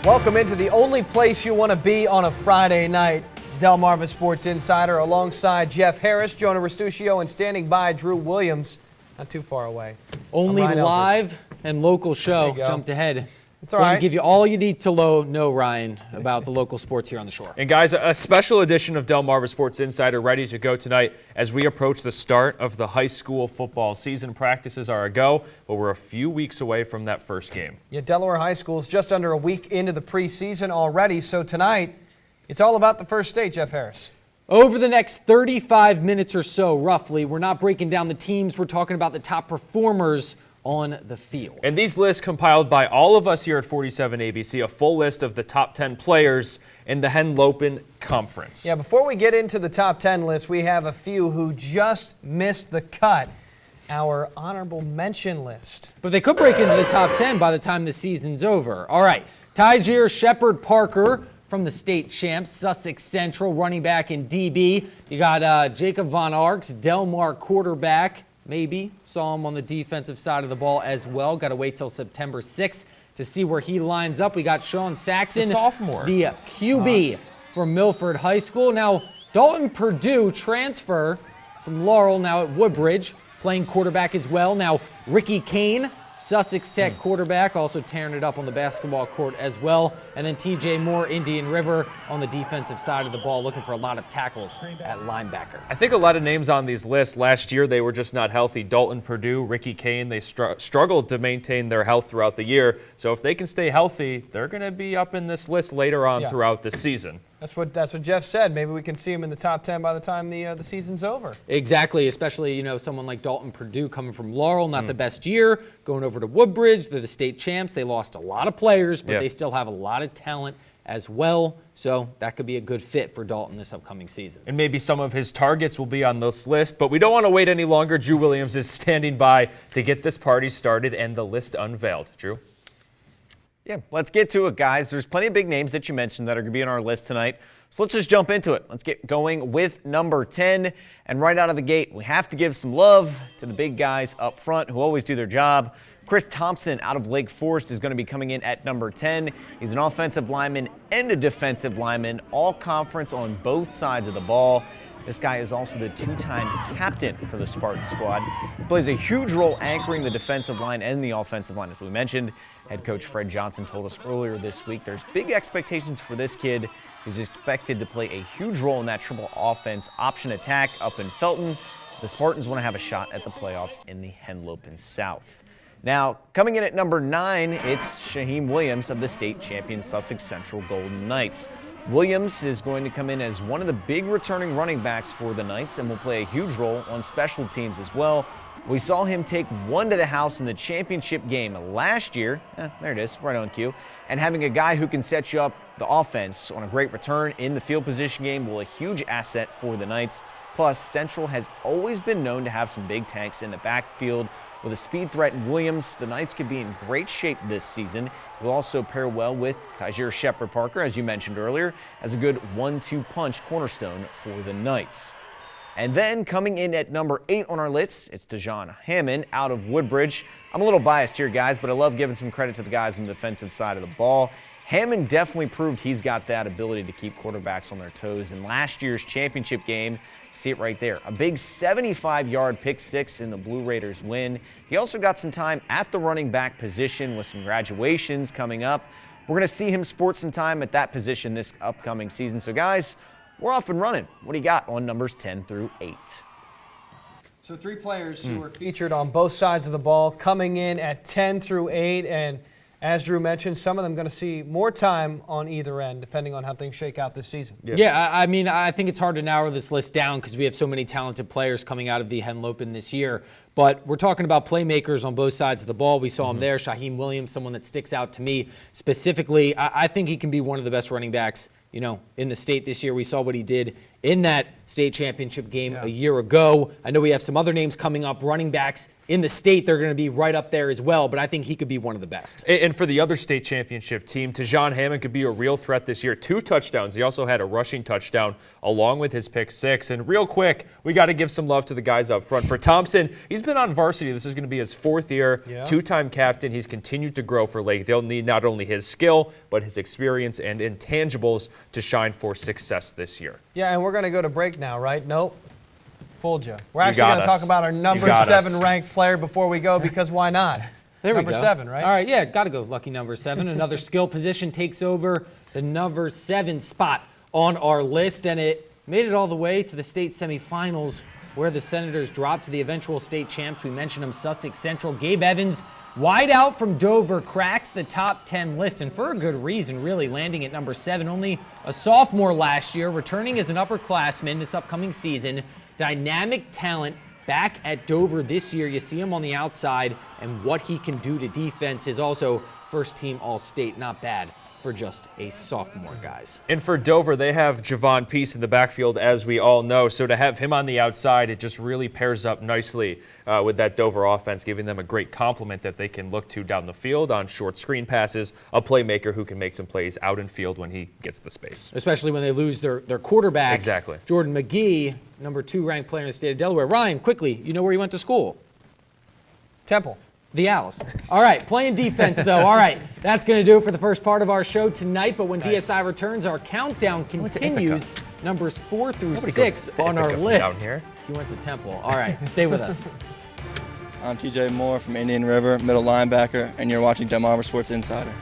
Welcome into the only place you want to be on a Friday night. Delmarva Sports Insider alongside Jeff Harris, Jonah Restuccio, and standing by Drew Williams. Not too far away. Only live and local show. Jumped ahead. It's all right. To give you all you need to know, Ryan, about the local sports here on the shore. And guys, a special edition of Delmarva Sports Insider ready to go tonight as we approach the start of the high school football season. Practices are a go, but we're a few weeks away from that first game. Yeah, Delaware High School is just under a week into the preseason already, so tonight it's all about the first state, Jeff Harris. Over the next 35 minutes or so, roughly, we're not breaking down the teams. We're talking about the top performers on the field. And these lists compiled by all of us here at 47 ABC, a full list of the top 10 players in the Henlopen Conference. Yeah, before we get into the top 10 list, we have a few who just missed the cut, our honorable mention list. But they could break into the top 10 by the time the season's over. All right, Dsi Shepherd Parker from the state champs, Sussex Central, running back in DB. You got Jacob Von Arks, Delmar quarterback. Maybe saw him on the defensive side of the ball as well. Got to wait till September 6th to see where he lines up. We got Sean Saxon, the sophomore, the QB from Milford High School. Now, Dalton Purdue transfer from Laurel, now at Woodbridge, playing quarterback as well. Now, Ricky Kane, Sussex Tech quarterback, also tearing it up on the basketball court as well. And then TJ Moore, Indian River, on the defensive side of the ball, looking for a lot of tackles at linebacker. I think a lot of names on these lists, last year they were just not healthy. Dalton Purdue, Ricky Kane, they struggled to maintain their health throughout the year. So if they can stay healthy, they're going to be up in this list later on throughout the season. That's what Jeff said. Maybe we can see him in the top 10 by the time the season's over. Exactly, especially, someone like Dalton Purdue coming from Laurel, not the best year, going over to Woodbridge. They're the state champs. They lost a lot of players, but they still have a lot of talent as well. So that could be a good fit for Dalton this upcoming season. And maybe some of his targets will be on this list, but we don't want to wait any longer. Drew Williams is standing by to get this party started and the list unveiled. Drew? Yeah, let's get to it, guys. There's plenty of big names that you mentioned that are going to be on our list tonight. So let's just jump into it. Let's get going with number 10. And right out of the gate, we have to give some love to the big guys up front who always do their job. Chris Thompson out of Lake Forest is going to be coming in at number 10. He's an offensive lineman and a defensive lineman, all conference on both sides of the ball. This guy is also the two-time captain for the Spartan squad. He plays a huge role anchoring the defensive line and the offensive line, as we mentioned. Head coach Fred Johnson told us earlier this week there's big expectations for this kid. He's expected to play a huge role in that triple offense option attack up in Felton. The Spartans want to have a shot at the playoffs in the Henlopen South. Now, coming in at number 9, it's Shaheem Williams of the state champion Sussex Central Golden Knights. Williams is going to come in as one of the big returning running backs for the Knights and will play a huge role on special teams as well. We saw him take one to the house in the championship game last year. There it is, right on cue. And having a guy who can set you up the offense on a great return in the field position game will a huge asset for the Knights. Plus, Central has always been known to have some big tanks in the backfield. With a speed threat in Williams, the Knights could be in great shape this season. Will also pair well with Dsi Shepherd Parker, as you mentioned earlier, as a good 1-2 punch cornerstone for the Knights. And then coming in at number 8 on our list, it's Dejon Hammond out of Woodbridge. I'm a little biased here, guys, but I love giving some credit to the guys on the defensive side of the ball. Hammond definitely proved he's got that ability to keep quarterbacks on their toes. In last year's championship game, see it right there, a big 75-yard pick six in the Blue Raiders win. He also got some time at the running back position with some graduations coming up. We're going to see him sport some time at that position this upcoming season. So, guys, we're off and running. What do you got on numbers 10 through 8? So 3 players who were featured on both sides of the ball coming in at 10 through 8. And as Drew mentioned, some of them going to see more time on either end, depending on how things shake out this season. Yeah, I mean, I think it's hard to narrow this list down because we have so many talented players coming out of the Henlopen this year. But we're talking about playmakers on both sides of the ball. We saw him there. Shaheem Williams, someone that sticks out to me specifically. I think he can be one of the best running backs, in the state this year. We saw what he did in that state championship game a year ago. I know we have some other names coming up, running backs in the state, they're going to be right up there as well, but I think he could be one of the best. And for the other state championship team, Tejon Hammond could be a real threat this year. 2 touchdowns. He also had a rushing touchdown along with his pick 6. And real quick, we got to give some love to the guys up front. For Thompson, he's been on varsity. This is going to be his 4th year, 2-time captain. He's continued to grow for Lake. They'll need not only his skill, but his experience and intangibles to shine for success this year. Yeah, and we're going to go to break now, right? Nope. Fooled you. We're actually going to talk about our number 7 ranked player before we go, because why not? There we number go. 7, right? All right, yeah, got to go lucky number 7. Another skill position takes over the number 7 spot on our list, and it made it all the way to the state semifinals where the Senators dropped to the eventual state champs. We mentioned them, Sussex Central. Gabe Evans, wide out from Dover, cracks the top 10 list, and for a good reason, really, landing at number 7. Only a sophomore last year, returning as an upperclassman this upcoming season. Dynamic talent back at Dover this year. You see him on the outside, and what he can do to defense is also first-team All-State. Not bad for just a sophomore, guys. And for Dover, they have Javon Peace in the backfield, as we all know. So to have him on the outside, it just really pairs up nicely with that Dover offense, giving them a great complement that they can look to down the field on short screen passes, a playmaker who can make some plays out in field when he gets the space. Especially when they lose their quarterback. Exactly. Jordan McGee, number 2 ranked player in the state of Delaware. Ryan, quickly, you know where he went to school? Temple. The Owls. All right, playing defense, though. All right, that's going to do it for the first part of our show tonight. But when DSI returns, our countdown continues. Numbers 4 through 6 on our list. Down here. You went to Temple. All right, stay with us. I'm TJ Moore from Indian River, middle linebacker, and you're watching Delmarva Sports Insider.